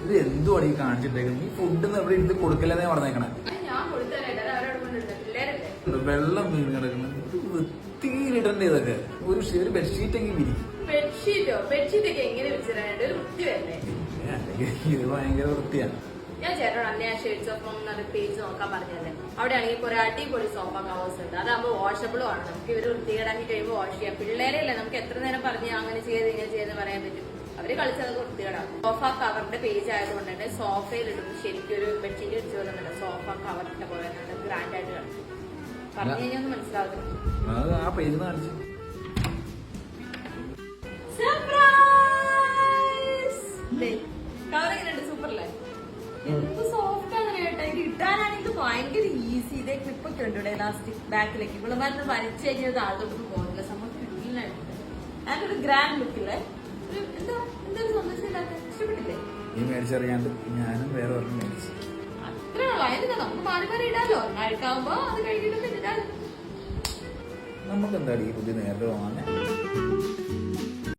ഇത് എന്തുവാണ് ഈ കാണിച്ചിട്ടേക്കുന്നത്? ഈ ഫുഡ് എവിടെ എടുത്ത് കൊടുക്കലെന്നേ പറഞ്ഞേക്കണേ. വെള്ളം വീണ് കിടക്കുന്നത് വൃത്തിയിലിടണ്ടേ ഇതൊക്കെ? ഒരു ബെഡ്ഷീറ്റ് എങ്കിലും വിരിക്കും. ഇത് ഭയങ്കര വൃത്തിയാണ്. ഞാൻ ചേട്ടനോട് അന്നേ ആ ഷെയ്ഡ്സ് ഓഫ് പേജ് നോക്കാൻ പറഞ്ഞല്ലേ. അവിടെ ആണെങ്കിൽ കുറെ അടിപൊളി സോഫ കവേഴ്സ് ഉണ്ട്. അതാകുമ്പോൾ വാഷബിളും ആണ്. നമുക്ക് ഇവര് വൃത്തികേടാക്കി കഴിയുമ്പോൾ വാഷ് ചെയ്യാം. പിള്ളേരെയല്ല നമുക്ക് എത്ര നേരം പറഞ്ഞ് അങ്ങനെ ചെയ്ത് ഇങ്ങനെ ചെയ്ത് പറയാൻ പറ്റും. അവര് കളിച്ചത് വൃത്തികേടാണ്. സോഫ കവറിന്റെ പേജ് ആയതുകൊണ്ട് തന്നെ സോഫയിൽ ഇടുമ്പോൾ ശരിക്കും ഒരു ബെഡ്ഷീറ്റ് വെച്ച് പോകുന്നുണ്ട്. സോഫ കവറിന്റെ പോലെ ഗ്രാൻഡ് ആയിട്ട് കളിക്കും. പറഞ്ഞു കഴിഞ്ഞാൽ ഒന്നും മനസ്സിലാവുന്നു. ആ പേജ് കാണിച്ചു. കവർ എങ്ങനെയുണ്ട്? സൂപ്പറല്ലേ? എന്ത് സോഫ്റ്റ് ആണ് കേട്ടോ. ഇത് ഇട്ടാനാണെങ്കിൽ ഭയങ്കര ഈസി. ഇതേ ക്ലിപ്പൊക്കെ ഉണ്ട് ഇവിടെ ഇലാസ്റ്റിക് ബാക്കിലേക്ക്. ഇവിടെ മരുന്ന് വലിച്ചു കഴിഞ്ഞാൽ താഴോട്ട് പോകുന്നില്ല. സംഭവം കിട്ടിയില്ലായിട്ട് അതിന്റെ ഒരു ഗ്രാൻഡ് ലുക്കില്ലേ. എന്താ എന്തൊരു സന്തോഷം ഇല്ലാത്ത ഇഷ്ടപ്പെട്ടില്ലേ? ഈ മേടിച്ചറിയാണ്ട് ഞാനും വേറെ ഒരെണ്ണം മേടിച്ചു. അത്രേ ഉള്ളൂ. അതിന് നമുക്ക് മാറി മാറി ഇടാലോ. അഴുക്കാവുമ്പോ അത് കഴിഞ്ഞിട്ട് ഇടാലോ. നമുക്ക് എന്തായാലും ഈ പുതിയ നേരത്തെ വാങ്ങാൻ